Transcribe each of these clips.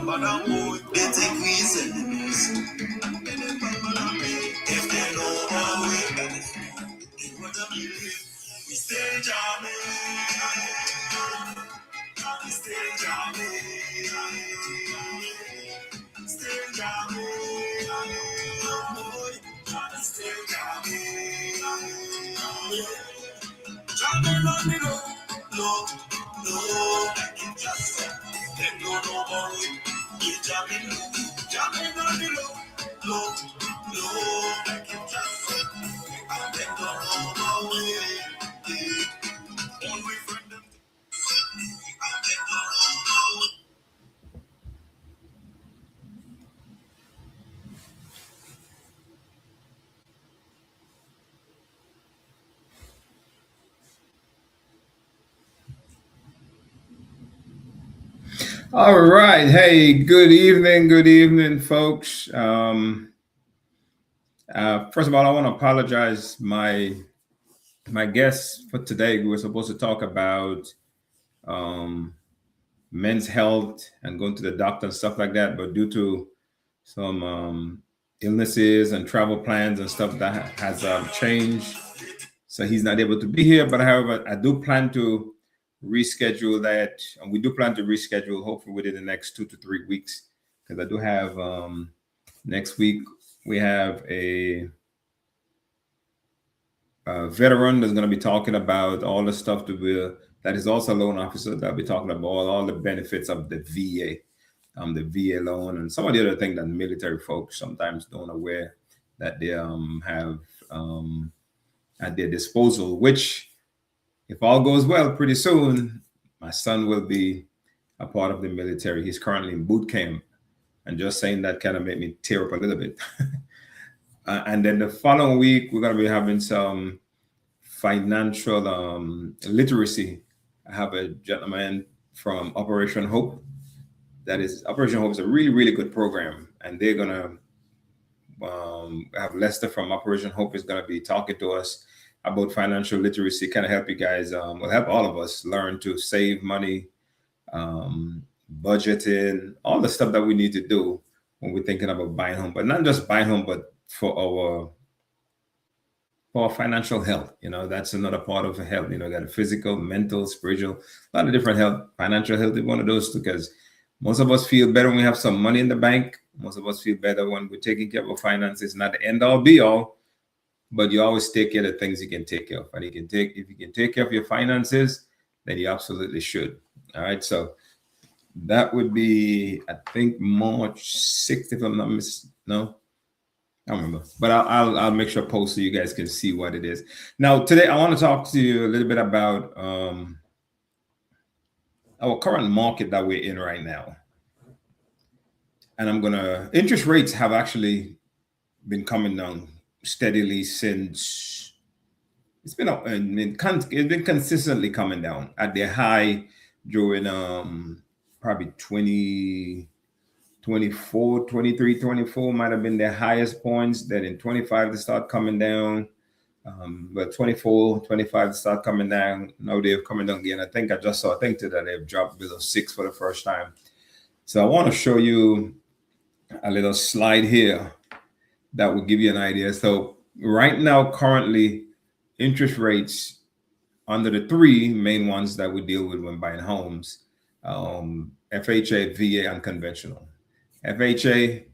They think we is enemies. If they know how we what I believe, we stay jamming. Stay jamming. Stay jamming. Stay jamming. Jamming on the low, like it just them don't know about it. We jamming on the low, like it just and them don't know about it. All we friend them, and them don't know about it. All right. Hey, good evening, folks. First of all, I want to apologize. My guests for today, we were supposed to talk about um, men's health and going to the doctor and stuff like that, but due to some illnesses and travel plans and stuff that has changed, so he's not able to be here. But however, I do plan to reschedule that, and we do plan to reschedule hopefully within the next 2 to 3 weeks, because I do have next week we have a veteran that's going to be talking about all the stuff that is also a loan officer that'll be talking about all the benefits of the VA loan, and some of the other things that military folks sometimes don't aware that they have at their disposal, which, if all goes well, pretty soon, my son will be a part of the military. He's currently in boot camp. And just saying that kind of made me tear up a little bit. And then the following week, we're going to be having some financial literacy. I have a gentleman from Operation Hope. Operation Hope is a really, really good program. And they're going to have Lester from Operation Hope is going to be talking to us about financial literacy, kind of help you guys, will help all of us learn to save money, budgeting, all the stuff that we need to do when we're thinking about buying home, but not just buying home, but for our financial health. That's another part of health. Got physical, mental, spiritual, a lot of different health. Financial health is one of those, because most of us feel better when we have some money in the bank. Most of us feel better when we're taking care of our finances. Not the end all be all, but you always take care of the things you can take care of. And if you can take care of your finances, then you absolutely should. All right. So that would be, I think, March 6th, if I'm not no, I don't remember. But I'll make sure I post so you guys can see what it is. Now, today I want to talk to you a little bit about our current market that we're in right now. And interest rates have actually been coming down steadily since it's been consistently coming down at their high during probably 2024, 23, 24 might have been their highest points. Then in 25 they start coming down, but 24, 25 they start coming down. Now they're coming down again. I think I just saw today they've dropped below 6 for the first time. So I want to show you a little slide here that will give you an idea. So right now, currently, interest rates under the three main ones that we deal with when buying homes, FHA, VA, and conventional. FHA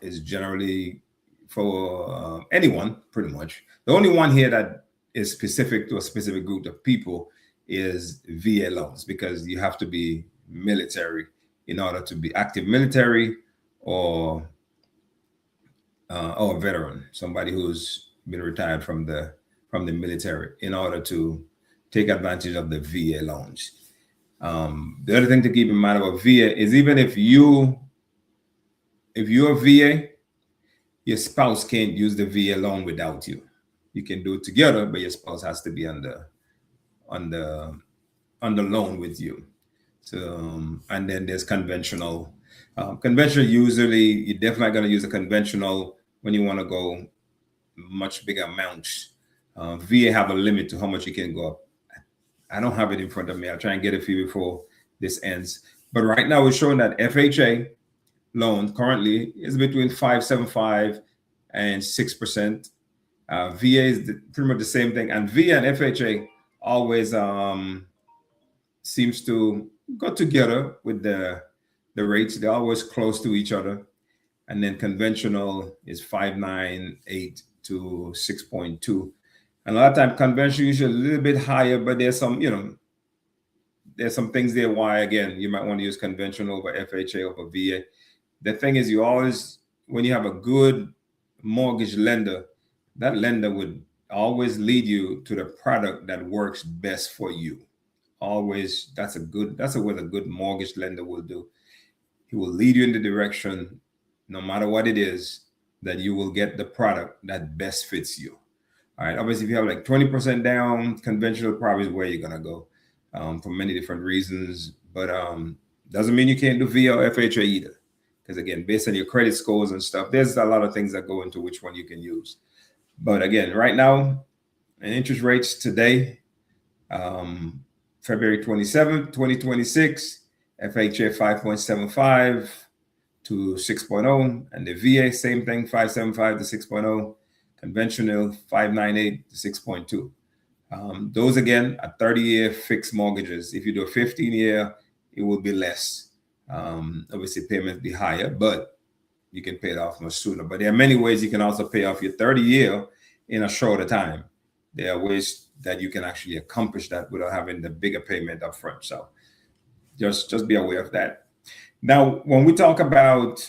is generally for anyone, pretty much. The only one here that is specific to a specific group of people is VA loans, because you have to be military in order to be active military or a veteran, somebody who's been retired from the military, in order to take advantage of the VA loans. The other thing to keep in mind about VA is, even if you're VA, your spouse can't use the VA loan without you. You can do it together, but your spouse has to be on the loan with you. So, and then there's conventional. Conventional, usually you're definitely going to use a conventional when you want to go much bigger amounts. VA have a limit to how much you can go up. I don't have it in front of me. I'll try and get it for you before this ends. But right now it's showing that FHA loan currently is between 5.75 and 6%. VA is pretty much the same thing, and VA and FHA always seems to go together with the rates. They're always close to each other. And then conventional is 5.98 to 6.2. And a lot of time conventional usually a little bit higher, but there's some things there why again you might want to use conventional over FHA over VA. The thing is, you always, when you have a good mortgage lender, that lender would always lead you to the product that works best for you. Always, that's what a good mortgage lender will do. He will lead you in the direction, no matter what it is, that you will get the product that best fits you. All right. Obviously, if you have like 20% down, conventional probably is where you're gonna go, for many different reasons. But doesn't mean you can't do VA or FHA either. Because again, based on your credit scores and stuff, there's a lot of things that go into which one you can use. But again, right now, interest rates today, February 27th, 2026, FHA 5.75 to 6.0, and the VA, same thing, 5.75 to 6.0, conventional 5.98 to 6.2. Those again are 30-year fixed mortgages. If you do a 15-year, it will be less. Obviously, payments be higher, but you can pay it off much sooner. But there are many ways you can also pay off your 30-year in a shorter time. There are ways that you can actually accomplish that without having the bigger payment up front. So just be aware of that. Now, when we talk about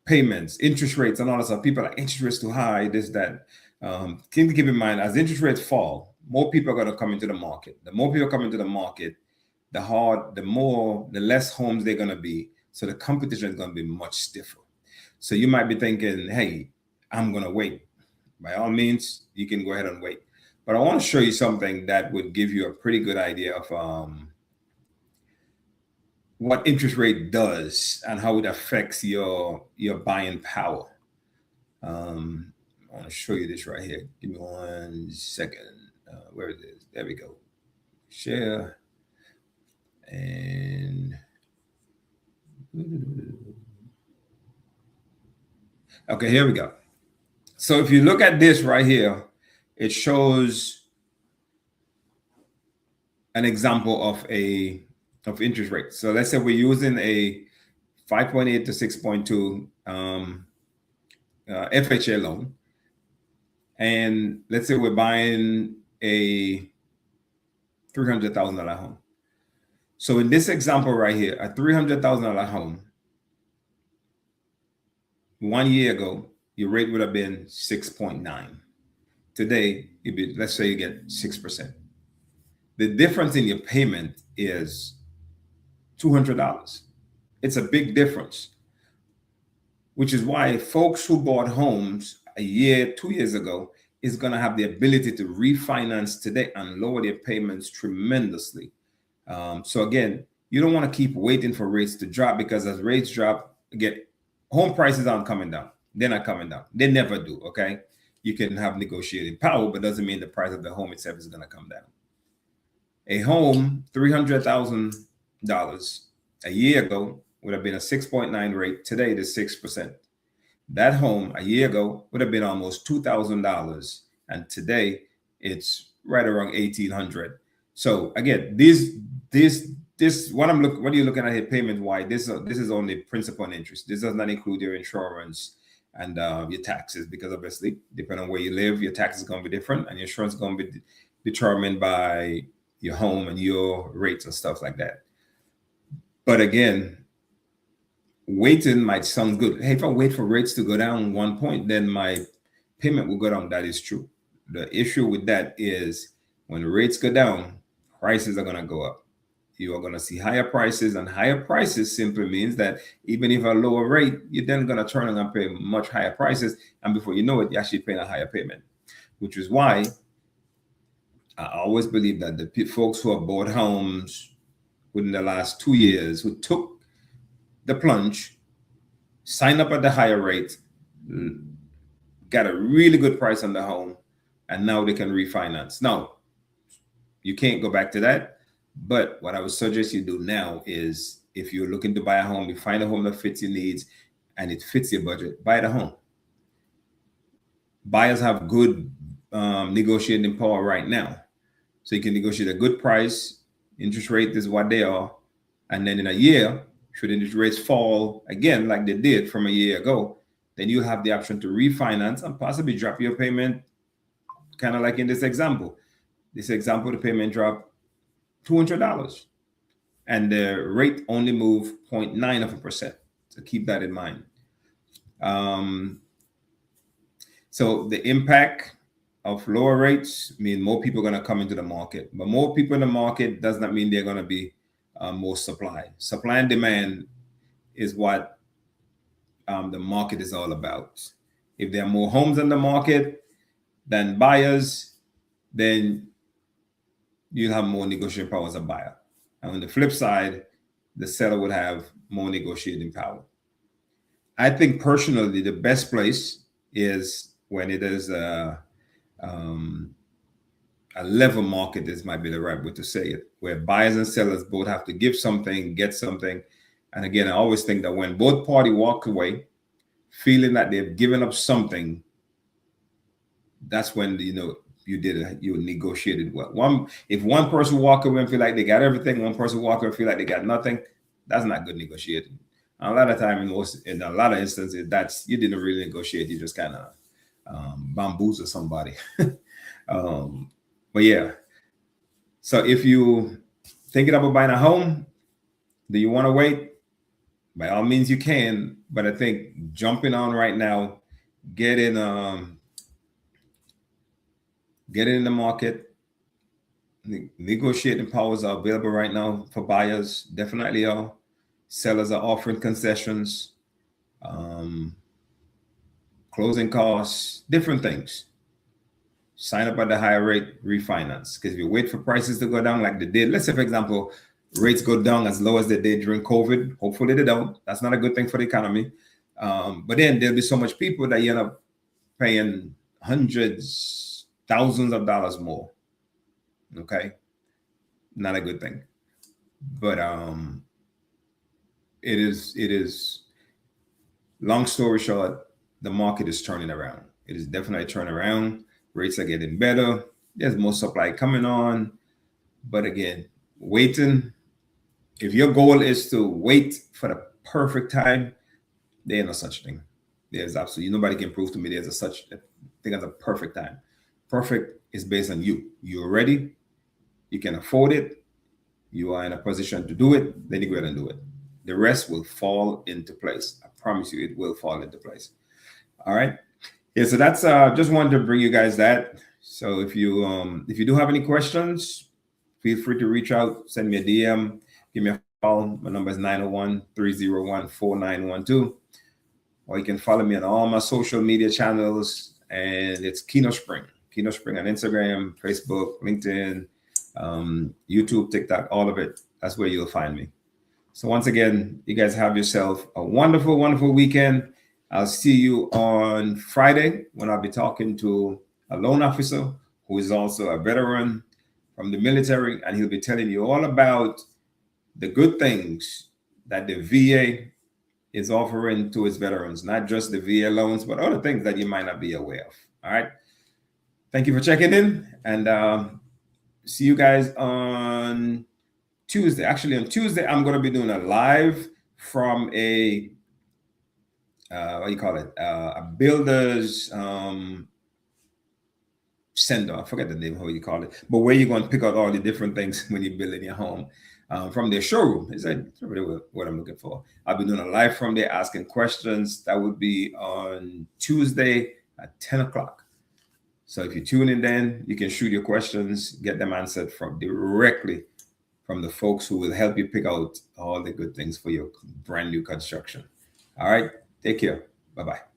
payments, interest rates, and all that stuff, people are like, interest rates too high, this, that. Keep in mind, as interest rates fall, more people are going to come into the market. The more people come into the market, the less homes they're going to be. So the competition is going to be much stiffer. So you might be thinking, hey, I'm going to wait. By all means, you can go ahead and wait. But I want to show you something that would give you a pretty good idea of what interest rate does and how it affects your buying power. I want to show you this right here. Give me 1 second. Where is it? There we go. Share. And okay, here we go. So if you look at this right here, it shows an example of interest rate. So let's say we're using a 5.8 to 6.2 FHA loan, and let's say we're buying a $300,000 home. So in this example right here, a $300,000 home, 1 year ago, your rate would have been 6.9. Today, let's say you get 6%. The difference in your payment is $200. It's a big difference, which is why folks who bought homes a year, 2 years ago is going to have the ability to refinance today and lower their payments tremendously. So again, you don't want to keep waiting for rates to drop, because as rates drop, again, home prices aren't coming down. They're not coming down. They never do, okay? You can have negotiating power, but doesn't mean the price of the home itself is going to come down. A home, $300,000 a year ago would have been a 6.9 rate. Today it is 6%. That home a year ago would have been almost $2,000, and today it's right around $1,800. So again, this what are you looking at here payment wise? This is only principal and interest. This does not include your insurance and your taxes, because obviously, depending on where you live, your taxes is going to be different, and your insurance is going to be determined by your home and your rates and stuff like that. But again, waiting might sound good. Hey, if I wait for rates to go down 1 point, then my payment will go down. That is true. The issue with that is when rates go down, prices are going to go up. You are going to see higher prices, and higher prices simply means that even if a lower rate, you're then going to turn around and pay much higher prices. And before you know it, you're actually paying a higher payment, which is why I always believe that the folks who have bought homes within the last 2 years, who took the plunge, signed up at the higher rate, got a really good price on the home, and now they can refinance. Now, you can't go back to that. But what I would suggest you do now is, if you're looking to buy a home, you find a home that fits your needs and it fits your budget, buy the home. Buyers have good negotiating power right now. So you can negotiate a good price, interest rate is what they are. And then in a year, should interest rates fall again, like they did from a year ago, then you have the option to refinance and possibly drop your payment, kind of like in this example. This example, the payment dropped $200 and the rate only moved 0.9%. So keep that in mind. So the impact of lower rates mean more people are going to come into the market, but more people in the market does not mean they're going to be more supply. Supply and demand is what the market is all about. If there are more homes in the market than buyers, then you'll have more negotiating power as a buyer. And on the flip side, the seller would have more negotiating power. I think personally, the best place is when it is a level market. This might be the right way to say it, where buyers and sellers both have to give something, get something. And again, I always think that when both parties walk away feeling that they've given up something, that's when you negotiated well. If one person walk away and feel like they got everything, one person walk away and feel like they got nothing, that's not good negotiating. A lot of time, in a lot of instances, that's you didn't really negotiate. You just kind of bamboozle somebody. But yeah, so if you thinking about buying a home, do you want to wait? By all means, you can. But I think jumping on right now, getting in the market, negotiating powers are available right now for buyers. Definitely are. Sellers are offering concessions, closing costs, different things. Sign up at the higher rate, refinance. Because if you wait for prices to go down like they did, let's say, for example, rates go down as low as they did during COVID. Hopefully they don't. That's not a good thing for the economy. But then there'll be so much people that you end up paying hundreds, thousands of dollars more. Okay? Not a good thing. But it is, long story short, the market is turning around. It is definitely turning around. Rates are getting better. There's more supply coming on. But again, waiting. If your goal is to wait for the perfect time, there ain't no such thing. There's absolutely nobody can prove to me there's a such thing as a perfect time. Perfect is based on you. You're ready. You can afford it. You are in a position to do it. Then you go ahead and do it. The rest will fall into place. I promise you, it will fall into place. All right. Yeah, so that's just wanted to bring you guys that. So if you do have any questions, feel free to reach out, send me a DM, give me a call. My number is 901-301-4912. Or you can follow me on all my social media channels, and it's Keno Spring. Keno Spring on Instagram, Facebook, LinkedIn, YouTube, TikTok, all of it. That's where you'll find me. So once again, you guys have yourself a wonderful, wonderful weekend. I'll see you on Friday when I'll be talking to a loan officer who is also a veteran from the military, and he'll be telling you all about the good things that the VA is offering to its veterans, not just the VA loans, but other things that you might not be aware of. All right. Thank you for checking in, and see you guys on Tuesday. Actually, on Tuesday, I'm going to be doing a live from a what do you call it? A builder's center. I forget the name, how you call it, but where you're going to pick out all the different things when you're building your home from their showroom. Is that really what I'm looking for? I'll be doing a live from there, asking questions. That would be on Tuesday at 10 o'clock. So if you tune in, then you can shoot your questions, get them answered directly from the folks who will help you pick out all the good things for your brand new construction. All right. Take care. Bye-bye.